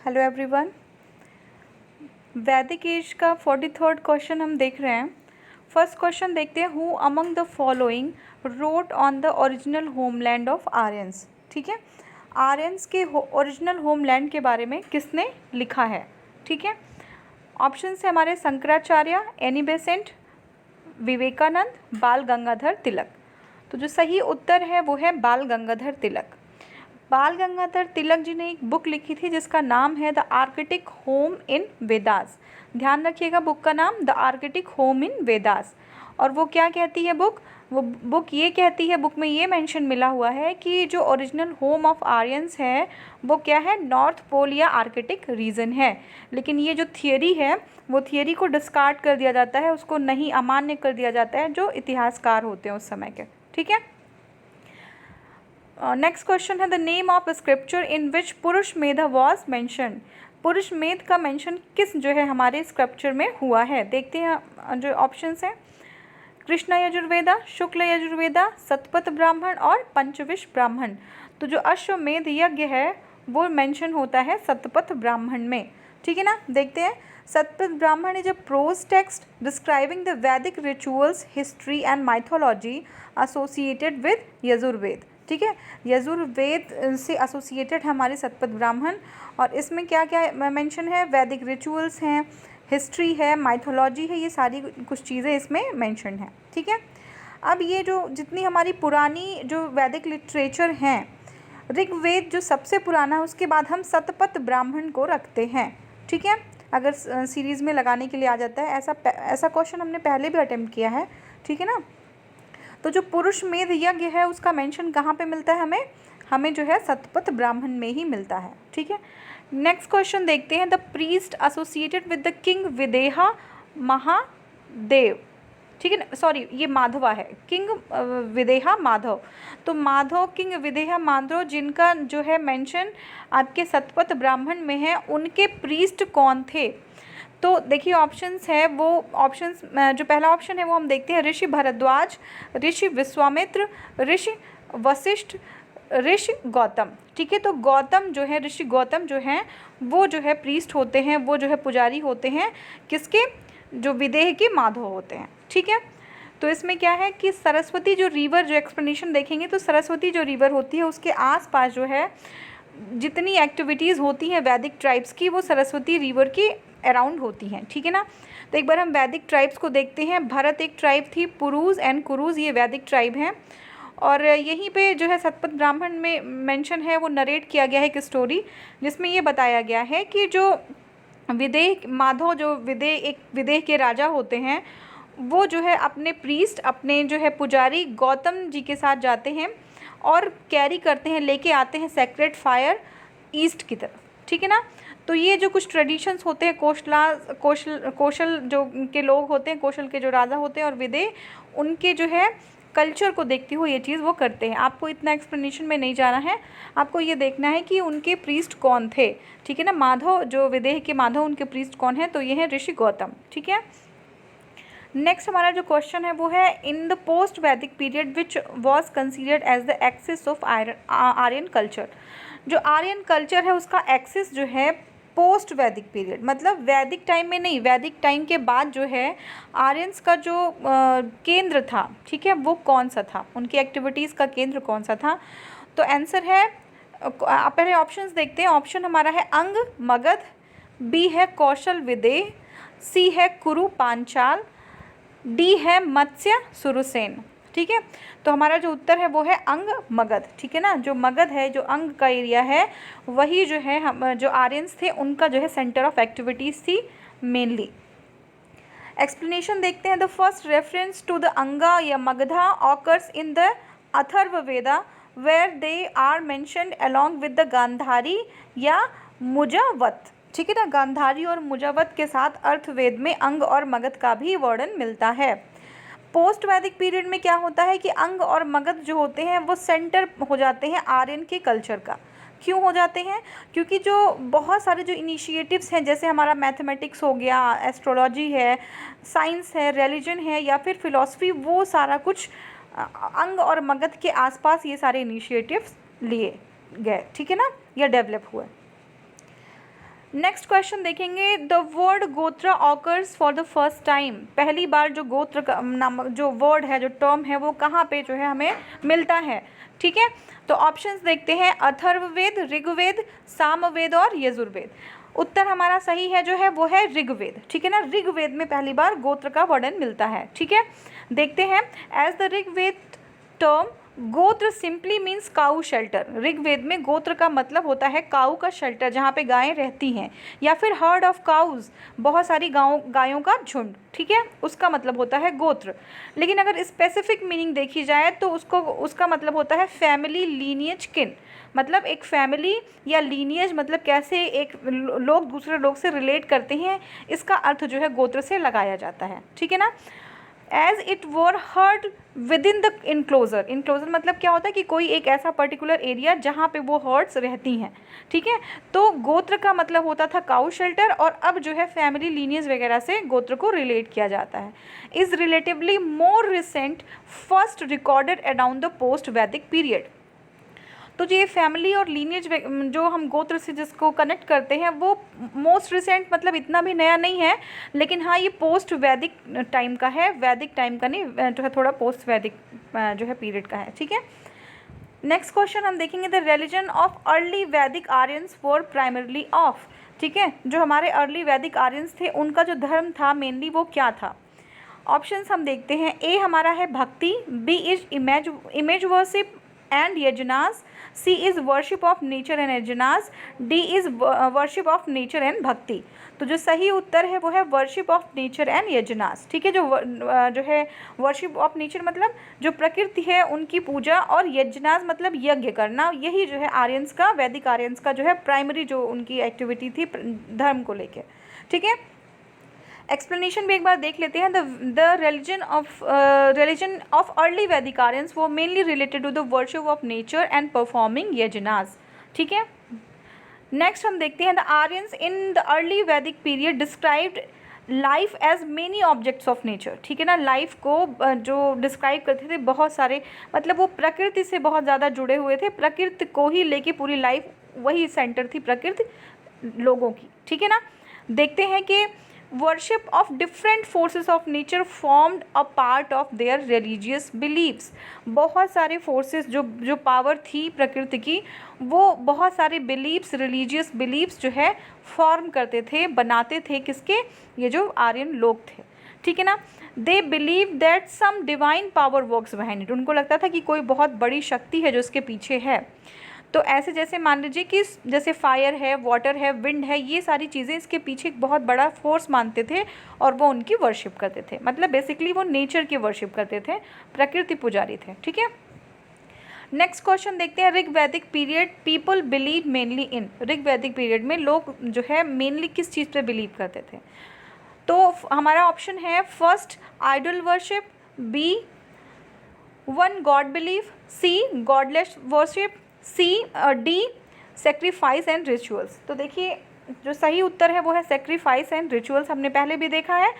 Hello everyone. वैदिक as का 43rd question हम देख रहे हैं। फर्स्ट क्वेश्चन देखते हैं, who among the following road on the original homeland of Aryans. ठीक है, आर्यंस के ओरिजिनल होमलैंड के बारे में किसने लिखा है। ठीक है, ऑप्शन है हमारे शंकराचार्य, एनी बेसेंट, विवेकानंद, बाल गंगाधर तिलक। तो जो सही उत्तर है वो है बाल गंगाधर तिलक। बाल गंगाधर तिलक जी ने एक बुक लिखी थी जिसका नाम है the Arctic home in Vedas. ध्यान रखिएगा, बुक का नाम the Arctic home in Vedas. और वो क्या कहती है बुक, वो बुक ये कहती है, बुक में ये मेंशन मिला हुआ है कि जो ओरिजिनल होम ऑफ आर्यंस है वो क्या है, नॉर्थ पोल या आर्किटिक रीजन है। लेकिन ये जो थियरी है वो थियरी को डिस्कार्ड कर दिया जाता है, उसको नहीं अमान्य कर दिया जाता है जो इतिहासकार होते हैं उस समय के। ठीक है, नेक्स्ट क्वेश्चन है, द नेम ऑफ स्क्रिप्चर इन विच पुरुष मेधा वॉज मैंशन। पुरुष मेध का मेंशन किस जो है हमारे स्क्रिप्चर में हुआ है। देखते हैं जो ऑप्शंस हैं, कृष्ण यजुर्वेदा, शुक्ल यजुर्वेदा, शतपथ ब्राह्मण और पंचविश ब्राह्मण। तो जो अश्वमेध यज्ञ है वो मेंशन होता है शतपथ ब्राह्मण में। ठीक है ना, देखते हैं। Shatapatha Brahmana is a prose text describing the Vedic rituals, history and mythology associated with Yajurveda. ठीक है, यजुर्वेद से एसोसिएटेड है हमारे शतपथ ब्राह्मण। और इसमें क्या क्या मेंशन है, वैदिक रिचुअल्स हैं, हिस्ट्री है, माइथोलॉजी है, ये सारी कुछ चीज़ें इसमें मेंशन है। ठीक है, अब ये जो जितनी हमारी पुरानी जो वैदिक लिटरेचर हैं, ऋग्वेद जो सबसे पुराना है उसके बाद हम शतपथ ब्राह्मण को रखते हैं। ठीक है, अगर सीरीज़ में लगाने के लिए आ जाता है, ऐसा क्वेश्चन हमने पहले भी अटेम्प्ट किया है। ठीक है ना, तो जो पुरुष मेध यज्ञ है उसका मेंशन कहाँ पे मिलता है, हमें जो है शतपथ ब्राह्मण में ही मिलता है। ठीक है, नेक्स्ट क्वेश्चन देखते हैं, the priest associated with the king Videha Mahadev. ठीक है ना, सॉरी ये माधवा है, किंग विदेहा माधव। तो माधव, किंग विदेहा माधव जिनका जो है मेंशन आपके शतपथ ब्राह्मण में है, उनके प्रीस्ट कौन थे। तो देखिए ऑप्शंस है, वो ऑप्शंस जो पहला ऑप्शन है वो हम देखते हैं, ऋषि भरद्वाज, ऋषि विश्वामित्र, ऋषि वशिष्ठ, ऋषि गौतम। ठीक है, तो गौतम जो है, ऋषि गौतम जो हैं वो जो है प्रीस्ट होते हैं, वो जो है पुजारी होते हैं किसके, जो विदेह के माधव होते हैं। ठीक है, तो इसमें क्या है कि सरस्वती जो रिवर, जो एक्सप्लेनेशन देखेंगे तो सरस्वती जो रिवर होती है उसके आसपास जो है जितनी एक्टिविटीज़ होती हैं वैदिक ट्राइब्स की, वो सरस्वती रिवर की अराउंड होती हैं। ठीक है ना, तो एक बार हम वैदिक ट्राइब्स को देखते हैं। भरत एक ट्राइब थी, पुरुष एंड कुरुज ये वैदिक ट्राइब हैं। और यहीं पे जो है शतपथ ब्राह्मण में मेंशन है, वो नरेट किया गया है एक स्टोरी जिसमें ये बताया गया है कि जो विदेह माधव, जो एक विदेह के राजा होते हैं, वो जो है अपने प्रीस्ट, अपने जो है पुजारी गौतम जी के साथ जाते हैं और कैरी करते हैं, लेके आते हैं सेक्रेट फायर ईस्ट की तरफ। ठीक है ना, तो ये जो कुछ ट्रेडिशंस होते हैं कौशल जो के लोग होते हैं, कौशल के जो राजा होते हैं और विदेह, उनके जो है कल्चर को देखते हुए ये चीज़ वो करते हैं। आपको इतना एक्सप्लेनेशन में नहीं जाना है, आपको ये देखना है कि उनके प्रीस्ट कौन थे। ठीक है ना, माधव जो विदेह के माधव, उनके प्रीस्ट कौन है, तो ये है ऋषि गौतम। ठीक है, नेक्स्ट हमारा जो क्वेश्चन है वो है, in the post Vedic period which was considered as the axis of Aryan culture. जो आर्यन कल्चर है उसका एक्सिस जो है पोस्ट वैदिक पीरियड, मतलब वैदिक टाइम में नहीं, वैदिक टाइम के बाद जो है आर्यंस का जो केंद्र था, ठीक है, वो कौन सा था, उनकी एक्टिविटीज़ का केंद्र कौन सा था। तो आंसर है, पहले ऑप्शंस देखते हैं। ऑप्शन हमारा है अंग मगध, बी है कौशल विदेह, सी है कुरु पांचाल, डी है मत्स्य सुरसेन। ठीक है, तो हमारा जो उत्तर है वो है अंग मगध। ठीक है ना, जो मगध है, जो अंग का एरिया है, वही जो है हम जो आर्यंस थे उनका जो है सेंटर ऑफ एक्टिविटीज़ थी मेनली। एक्सप्लेनेशन देखते हैं, the first reference to the Anga या Magadha occurs in the Atharvaveda where they are mentioned along with the Gandhari या मुजावत। ठीक है ना, गांधारी और मुजावत के साथ अर्थवेद में अंग और मगध का भी वर्णन मिलता है। पोस्ट वैदिक पीरियड में क्या होता है कि अंग और मगध जो होते हैं वो सेंटर हो जाते हैं आर्यन के कल्चर का। क्यों हो जाते हैं, क्योंकि जो बहुत सारे जो इनिशिएटिव्स हैं, जैसे हमारा मैथमेटिक्स हो गया, एस्ट्रोलॉजी है, साइंस है, रिलीजन है या फिर फिलॉसफी, वो सारा कुछ अंग और मगध के आसपास ये सारे इनिशिएटिव्स लिए गए। ठीक है ना, या डेवलप हुए। नेक्स्ट क्वेश्चन देखेंगे, द वर्ड गोत्र occurs for the first time, पहली बार जो गोत्र का नाम जो वर्ड है, जो टर्म है, वो कहाँ पे जो है हमें मिलता है। ठीक है, तो ऑप्शंस देखते हैं, अथर्ववेद, ऋग्वेद, सामवेद और यजुर्वेद। उत्तर हमारा सही है जो है वो है ऋग्वेद। ठीक है ना, ऋग्वेद में पहली बार गोत्र का वर्णन मिलता है। ठीक है, देखते हैं, एज द ऋग्वेद टर्म गोत्र सिंपली मीन्स काऊ शेल्टर। ऋग्वेद में गोत्र का मतलब होता है काऊ का शेल्टर, जहाँ पे गायें रहती हैं, या फिर हर्ड ऑफ काउज, बहुत सारी गायों का झुंड। ठीक है, उसका मतलब होता है गोत्र। लेकिन अगर स्पेसिफिक मीनिंग देखी जाए तो उसका मतलब होता है फैमिली, लीनियज, किन। मतलब एक फैमिली या लीनियज मतलब कैसे एक लोग दूसरे लोग से रिलेट करते हैं, इसका अर्थ जो है गोत्र से लगाया जाता है। ठीक है ना, as it were herd within the enclosure. Enclosure मतलब क्या होता है कि कोई एक ऐसा पर्टिकुलर एरिया जहाँ पे वो हर्ड्स रहती हैं। ठीक है, तो गोत्र का मतलब होता था काउ शेल्टर, और अब जो है फैमिली, लीनियज वगैरह से गोत्र को रिलेट किया जाता है। Is relatively more recent, first recorded around the post Vedic period. तो जो ये फैमिली और लीनियज जो हम गोत्र से जिसको कनेक्ट करते हैं वो मोस्ट रिसेंट मतलब इतना भी नया नहीं है, लेकिन हाँ ये पोस्ट वैदिक टाइम का है, वैदिक टाइम का नहीं, जो है थोड़ा पोस्ट वैदिक जो है पीरियड का है। ठीक है, नेक्स्ट क्वेश्चन हम देखेंगे, the religion of early Vedic Aryans were primarily of. ठीक है, जो हमारे अर्ली वैदिक आर्यंस थे उनका जो धर्म था मेनली वो क्या था। ऑप्शंस हम देखते हैं, ए हमारा है bhakti, B is image worship and yajnas, C is worship of nature and yajnas, D is worship of nature and bhakti. तो जो सही उत्तर है वो है worship of nature and yajnas. ठीक है, जो है वर्शिप ऑफ नेचर मतलब जो प्रकृति है उनकी पूजा, और यजनास मतलब यज्ञ करना, यही जो है आर्यंस का, वैदिक आर्यंस का जो है प्राइमरी जो उनकी एक्टिविटी थी धर्म को लेकर। ठीक है, एक्सप्लेनेशन भी एक बार देख लेते हैं। The religion of early Vedic Aryans वो mainly related to the worship of nature and performing yajnas. ठीक है, नेक्स्ट हम देखते हैं, the Aryans in the early Vedic period described life as many objects of nature. ठीक है ना, लाइफ को जो डिस्क्राइब करते थे बहुत सारे, मतलब वो प्रकृति से बहुत ज़्यादा जुड़े हुए थे, प्रकृति को ही लेके पूरी लाइफ वही सेंटर थी प्रकृति लोगों की। ठीक है ना, देखते हैं कि worship of different forces of nature formed a part of their religious beliefs। बहुत सारे forces जो पावर थी प्रकृति की, वो बहुत सारे beliefs, religious beliefs जो है फॉर्म करते थे, बनाते थे किसके, ये जो आर्यन लोग थे। ठीक है ना, they believe that some divine power works behind it. उनको लगता था कि कोई बहुत बड़ी शक्ति है जो इसके पीछे है। तो ऐसे जैसे मान लीजिए कि जैसे फायर है, वाटर है, विंड है, ये सारी चीज़ें इसके पीछे एक बहुत बड़ा फोर्स मानते थे और वो उनकी वर्शिप करते थे। मतलब बेसिकली वो नेचर की वर्शिप करते थे, प्रकृति पुजारी थे। ठीक है, नेक्स्ट क्वेश्चन देखते हैं, ऋग वैदिक पीरियड पीपल बिलीव मेनली इन। ऋग वैदिक पीरियड में लोग जो है मेनली किस चीज़ पे बिलीव करते थे। तो हमारा ऑप्शन है first idol worship, B one god believe, C godless worship, C D sacrifice and rituals. तो देखिए जो सही उत्तर है वो है सेक्रीफाइस एंड रिचुअल्स। हमने पहले भी देखा है,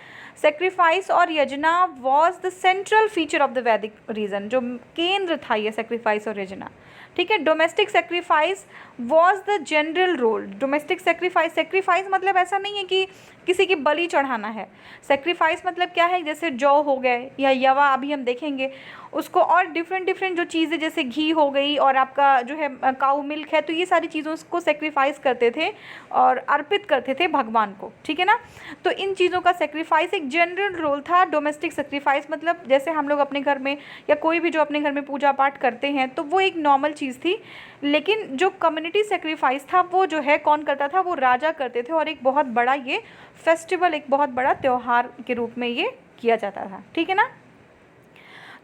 सेक्रीफाइस और yajna was the central feature of the Vedic religion. जो केंद्र था ये सेक्रीफाइस और यजना। ठीक है, domestic sacrifice was the general rule. Domestic sacrifice मतलब ऐसा नहीं है कि किसी की बलि चढ़ाना है। सेक्रीफाइस मतलब क्या है, जैसे जौ हो गए या यवा, अभी हम देखेंगे उसको, और डिफरेंट जो चीज़ें जैसे घी हो गई और आपका जो है काऊ मिल्क है, तो ये सारी चीज़ों को सेक्रीफाइस करते थे और अर्पित करते थे भगवान को। ठीक है ना, तो इन चीज़ों का सेक्रीफाइस एक जनरल रोल था। डोमेस्टिक सेक्रीफाइस मतलब जैसे हम लोग अपने घर में या कोई भी जो अपने घर में पूजा पाठ करते हैं तो वो एक नॉर्मल चीज़ थी। लेकिन जो कम्युनिटी सेक्रीफाइस था वो जो है कौन करता था, वो राजा करते थे, और एक बहुत बड़ा ये फेस्टिवल, एक बहुत बड़ा त्यौहार के रूप में ये किया जाता था। ठीक है ना,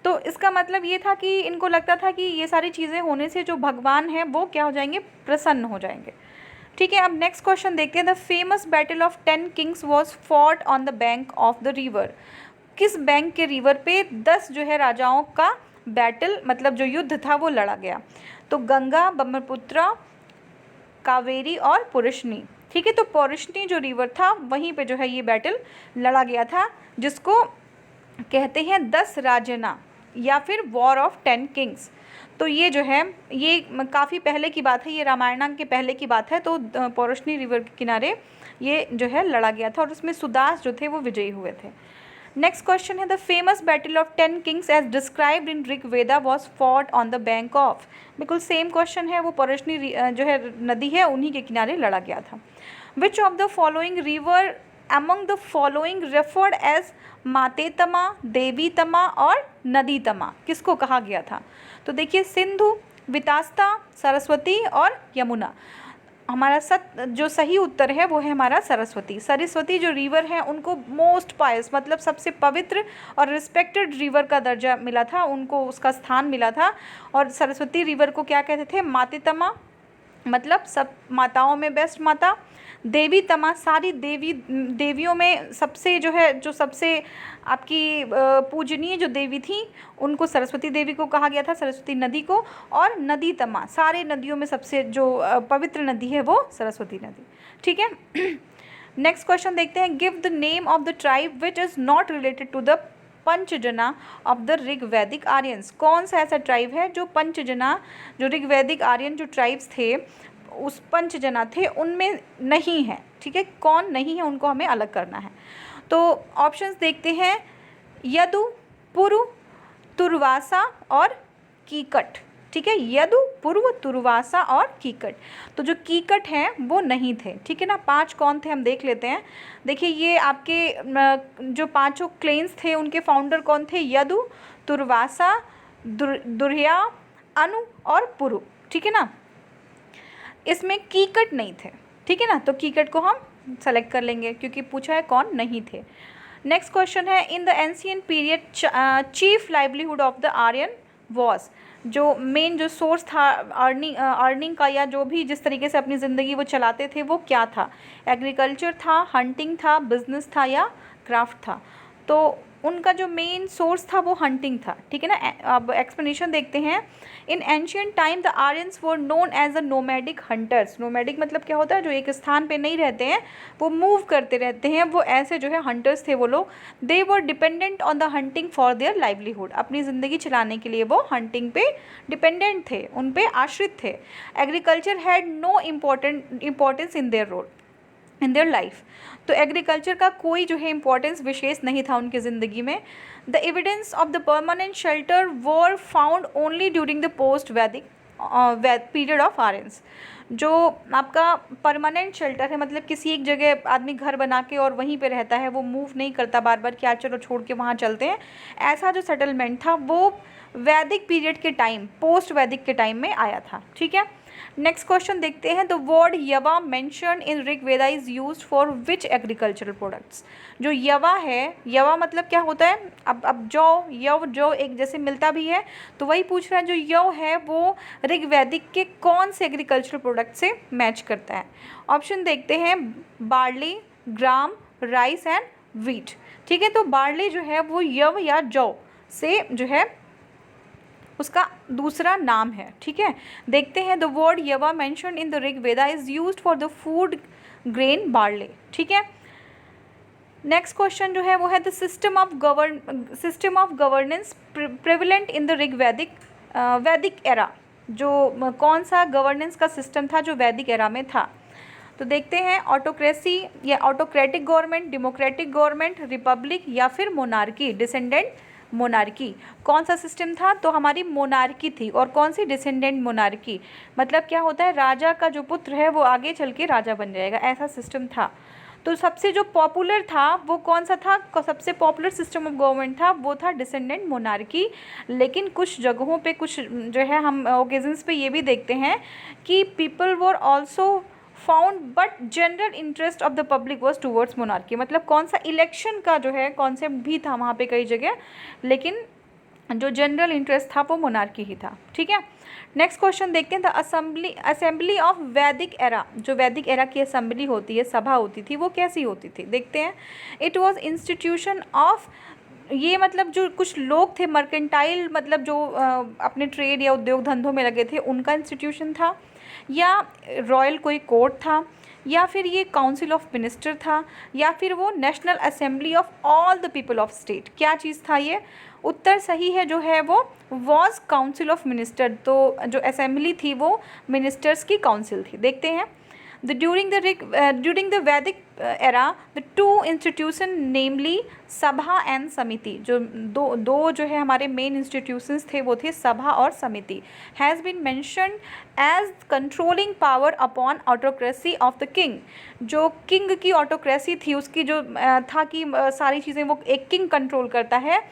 तो इसका मतलब ये था कि इनको लगता था कि ये सारी चीज़ें होने से जो भगवान हैं वो क्या हो जाएंगे, प्रसन्न हो जाएंगे। ठीक है, अब नेक्स्ट क्वेश्चन देखते हैं, the famous battle of 10 Kings was fought on the bank of the river. किस बैंक के रिवर पे 10 जो है राजाओं का बैटल मतलब जो युद्ध था वो लड़ा गया। तो गंगा, ब्रह्मपुत्र, कावेरी और पुरुषनी। ठीक है, तो पुरुषनी जो रिवर था वहीं पे जो है ये बैटल लड़ा गया था, जिसको कहते हैं 10 राजना या फिर वॉर ऑफ 10 किंग्स। तो ये जो है ये काफ़ी पहले की बात है, ये रामायण के पहले की बात है। तो पौरुषणी रिवर के किनारे ये जो है लड़ा गया था और उसमें सुदास जो थे वो विजयी हुए थे। नेक्स्ट क्वेश्चन है the famous battle of 10 kings as described in Rigveda was fought on the bank of. बिल्कुल सेम क्वेश्चन है, वो पौरुषणी जो है नदी है उन्हीं के किनारे लड़ा गया था। विच of the following river among the following referred as मातेतमा, देवीतमा और नदीतमा किसको कहा गया था? तो देखिए सिंधु, वितास्ता, सरस्वती और यमुना। हमारा जो सही उत्तर है वो है हमारा सरस्वती। सरस्वती जो रिवर है उनको मोस्ट पायस मतलब सबसे पवित्र और रिस्पेक्टेड रिवर का दर्जा मिला था, उनको उसका स्थान मिला था। और सरस्वती रिवर को क्या कहते थे? मातेतमा मतलब सब माताओं में बेस्ट माता। देवी तमा सारी देवियों में सबसे जो है जो सबसे आपकी पूजनीय जो देवी थी उनको सरस्वती देवी को कहा गया था, सरस्वती नदी को। और नदी तमा सारे नदियों में सबसे जो पवित्र नदी है वो सरस्वती नदी। ठीक है। नेक्स्ट क्वेश्चन देखते हैं। Give the name of the tribe which is not related to the Panchajana of the Rigvedic Aryans. कौन सा ऐसा ट्राइब है जो पंचजना जो ऋग्वैदिक आर्यन जो ट्राइब्स थे उस पंचजना थे उनमें नहीं है। ठीक है, कौन नहीं है उनको हमें अलग करना है। तो ऑप्शंस देखते हैं, यदु, पुरु, तुर्वासा और कीकट। ठीक है, यदु, पूर्व, तुर्वासा और कीकट। तो जो कीकट हैं वो नहीं थे। ठीक है ना। 5 कौन थे हम देख लेते हैं। देखिए ये आपके जो 5 क्लेन्स थे उनके फाउंडर कौन थे? यदु, तुर्वासा, दुर्या, अनु और पुरु। ठीक है ना। इसमें कीकट नहीं थे। ठीक है ना, तो कीकट को हम सेलेक्ट कर लेंगे क्योंकि पूछा है कौन नहीं थे। नेक्स्ट क्वेश्चन है in the ancient period chief livelihood of the Aryan was. जो मेन जो सोर्स था अर्निंग का या जो भी जिस तरीके से अपनी ज़िंदगी वो चलाते थे वो क्या था? एग्रीकल्चर था, हंटिंग था, बिजनेस था या क्राफ्ट था? तो उनका जो मेन सोर्स था वो हंटिंग था। ठीक है ना। अब एक्सप्लेनेशन देखते हैं। In ancient time the Aryans were known as the nomadic hunters. Nomadic मतलब क्या होता है? जो एक स्थान पे नहीं रहते हैं, वो मूव करते रहते हैं, वो ऐसे जो है हंटर्स थे वो लोग। They were dependent on the hunting for their livelihood. अपनी ज़िंदगी चलाने के लिए वो हंटिंग पे डिपेंडेंट थे, उन पे आश्रित थे। Agriculture had no importance in their life. तो एग्रीकल्चर का कोई जो है इम्पोर्टेंस विशेष नहीं था उनकी ज़िंदगी में। The evidence of the permanent shelter were found only during the post Vedic period of Aryans. जो आपका परमानेंट शेल्टर है मतलब किसी एक जगह आदमी घर बना के और वहीं पे रहता है, वो मूव नहीं करता बार बार कि आज चलो छोड़ के वहाँ चलते हैं, ऐसा जो सेटलमेंट था वो वैदिक पीरियड के टाइम पोस्ट वैदिक के टाइम में आया था। ठीक है। नेक्स्ट क्वेश्चन देखते हैं। द वर्ड यवा mention in Rigveda is used for which agricultural products. जो यवा है, यवा मतलब क्या होता है? अब जौ एक जैसे मिलता भी है, तो वही पूछ रहा है जो यव है वो ऋग्वैदिक के कौन से एग्रीकल्चरल प्रोडक्ट से मैच करता है। ऑप्शन देखते हैं, barley, gram, rice and wheat. ठीक है, तो बार्ली जो है वो यव या जौ से जो है उसका दूसरा नाम है। ठीक है, देखते हैं। द वर्ड यवा mentioned in the Rigveda is used for the food grain barley. ठीक है। नेक्स्ट क्वेश्चन जो है वो है the system of governance prevalent in the वैदिक एरा। जो कौन सा गवर्नेंस का सिस्टम था जो वैदिक एरा में था? तो देखते हैं, ऑटोक्रेसी या autocratic government, democratic government, Republic या फिर मोनार्की, डिसेंडेंट मोनार्की। कौन सा सिस्टम था? तो हमारी मोनार्की थी। और कौन सी? Descendant monarchy. मतलब क्या होता है? राजा का जो पुत्र है वो आगे चल के राजा बन जाएगा, ऐसा सिस्टम था। तो सबसे जो पॉपुलर था वो कौन सा था? सबसे पॉपुलर सिस्टम ऑफ गवर्नमेंट था वो था डिसेंडेंट मोनार्की। लेकिन कुछ जगहों पे कुछ जो है हम ओकेजन्स पे ये भी देखते हैं कि people were also found but general interest of the public was towards monarchy. मतलब कौन सा? इलेक्शन का जो है कॉन्सेप्ट भी था वहाँ पे कई जगह, लेकिन जो जनरल इंटरेस्ट था वो मोनार्की ही था। ठीक है। नेक्स्ट क्वेश्चन देखते हैं। द असेंबली ऑफ वैदिक एरा। जो वैदिक एरा की असेंबली होती है, सभा होती थी, वो कैसी होती थी? देखते हैं। इट वॉज इंस्टीट्यूशन ऑफ, ये मतलब जो कुछ लोग थे मर्केंटाइल मतलब जो अपने ट्रेड या उद्योग धंधों में लगे थे उनका इंस्टीट्यूशन था, या रॉयल कोई कोर्ट था, या फिर ये काउंसिल ऑफ मिनिस्टर था, या फिर वो national assembly of all the people of state, क्या चीज़ था ये? उत्तर सही है जो है वो वॉज काउंसिल ऑफ मिनिस्टर, तो जो असेंबली थी वो मिनिस्टर्स की काउंसिल थी। देखते हैं during the Vedic era, the two institution namely सभा एंड समिति, जो दो जो है हमारे मेन इंस्टीट्यूशंस थे वो थे सभा और Samiti, has been mentioned as controlling power upon autocracy of the king. जो किंग की ऑटोक्रेसी थी उसकी जो था कि सारी चीज़ें वो एक किंग कंट्रोल करता है,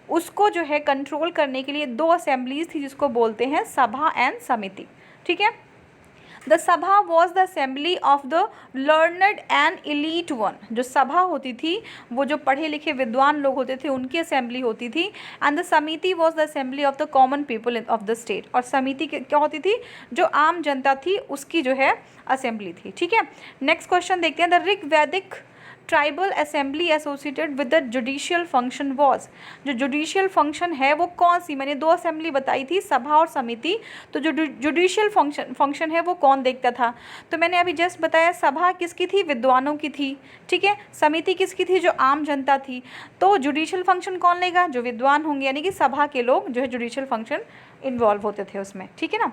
उसको जो है कंट्रोल करने के लिए दो असेंबलीज थी जिसको बोलते हैं सभा एंड समिति। ठीक है, द सभा was the assembly of the learned and elite one. जो सभा होती थी वो जो पढ़े लिखे विद्वान लोग होते थे उनकी असेंबली होती थी। एंड द समिति was the assembly of the common people of the state. और समिति क्या होती थी? जो आम जनता थी उसकी जो है असेंबली थी। ठीक है, नेक्स्ट क्वेश्चन देखते हैं। द ऋग वैदिक tribal assembly associated with the judicial function was. जो जुडिशियल फंक्शन है वो कौन सी? मैंने दो असेंबली बताई थी, सभा और समिति। तो जो जुडिशियल फंक्शन है वो कौन देखता था? तो मैंने अभी जस्ट बताया, सभा किसकी थी? विद्वानों की थी। ठीक है, समिति किसकी थी? जो आम जनता थी। तो जुडिशियल फंक्शन कौन लेगा? जो विद्वान होंगे, यानी कि सभा के लोग जो है जुडिशियल फंक्शन इन्वॉल्व होते थे उसमें। ठीक है ना।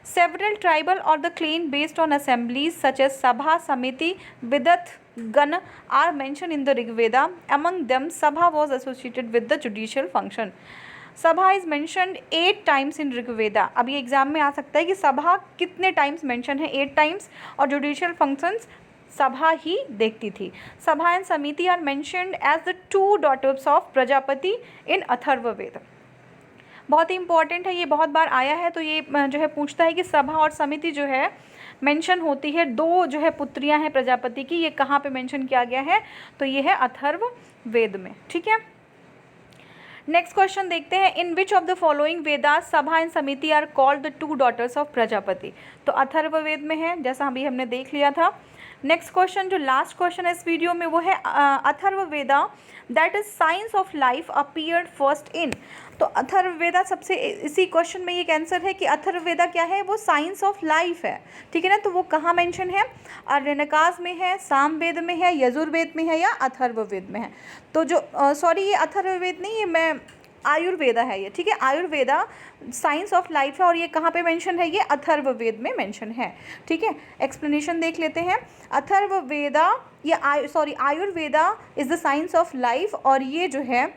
सेवरल ट्राइबल और the clan based on assemblies such as Sabha, Samiti, विदत, गण are mentioned in the Rig Veda. Among them, Sabha was associated with the judicial function. Sabha is mentioned 8 times in Rig Veda. अब ये exam में आ सकता है कि सभा कितने टाइम्स मेंशन है? 8 टाइम्स। और जुडिशियल फंक्शंस सभा ही देखती थी। Sabha and Samiti are mentioned as the 2 daughters of Prajapati in Atharvaveda. बहुत ही इंपॉर्टेंट है, ये बहुत बार आया है। तो ये जो है पूछता है कि सभा और समिति जो है मेंशन होती है, दो जो है पुत्रियां हैं प्रजापति की, ये कहाँ पे मेंशन किया गया है? तो ये है अथर्ववेद में। ठीक है, नेक्स्ट क्वेश्चन देखते हैं। In which of the following Vedas Sabha and Samiti are called the 2 daughters of Prajapati? तो अथर्ववेद में है, जैसा अभी हमने देख लिया था। नेक्स्ट क्वेश्चन, जो लास्ट क्वेश्चन है इस वीडियो में, वो है Atharvaveda that is science of life appeared first in. तो अथर्ववेदा सबसे, इसी क्वेश्चन में ये आंसर है कि अथर्ववेदा क्या है? वो साइंस ऑफ लाइफ है। ठीक है ना। तो वो कहाँ मेंशन है? अरण्यकाज में है, सामवेद में है, यजुर्वेद में है, या अथर्ववेद में है? तो जो सॉरी, ये अथर्ववेद नहीं, ये मैं आयुर्वेदा है ये। ठीक है, आयुर्वेदा साइंस ऑफ लाइफ है और ये कहाँ पे मेंशन है? ये अथर्ववेद में मेंशन है। ठीक है, एक्सप्लेनेशन देख लेते हैं। अथर्ववेदा या Ayurveda is the science of life, और ये जो है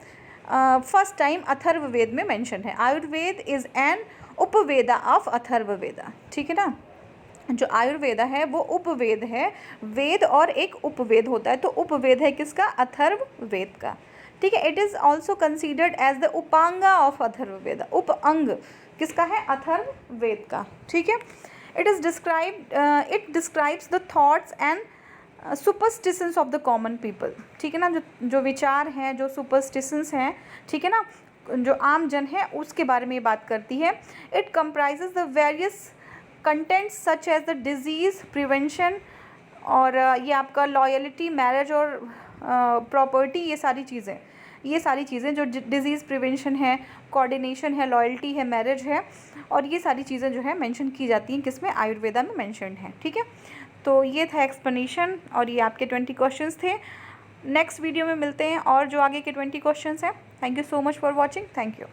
फर्स्ट टाइम अथर्ववेद में मेंशन है। Ayurveda is an Upaveda of Atharvaveda. ठीक है ना। जो आयुर्वेदा है वो उपवेद है, वेद और एक उपवेद होता है। तो उपवेद है किसका? अथर्ववेद का। ठीक है, it is also considered as the Upanga of Atharvaveda. उप अंग किसका है? अथर्ववेद का। ठीक है, it describes the thoughts and superstitions of the common people. ठीक है ना, जो विचार हैं, जो सुपरस्टिशंस हैं, ठीक है ना, जो आम जन है उसके बारे में ये बात करती है। It comprises the various contents such as the disease prevention, और ये आपका लॉयल्टी, मैरिज और प्रॉपर्टी, ये सारी चीज़ें जो डिजीज़ प्रिवेंशन है, कोऑर्डिनेशन है, लॉयल्टी है, मैरिज है, और ये सारी चीज़ें जो है मेंशन की जाती हैं किसमें? आयुर्वेदा में मेंशन्ड है। ठीक है, तो ये था एक्सप्लेनेशन और ये आपके 20 क्वेश्चंस थे। नेक्स्ट वीडियो में मिलते हैं और जो आगे के 20 क्वेश्चंस हैं। Thank you so much for watching. Thank you.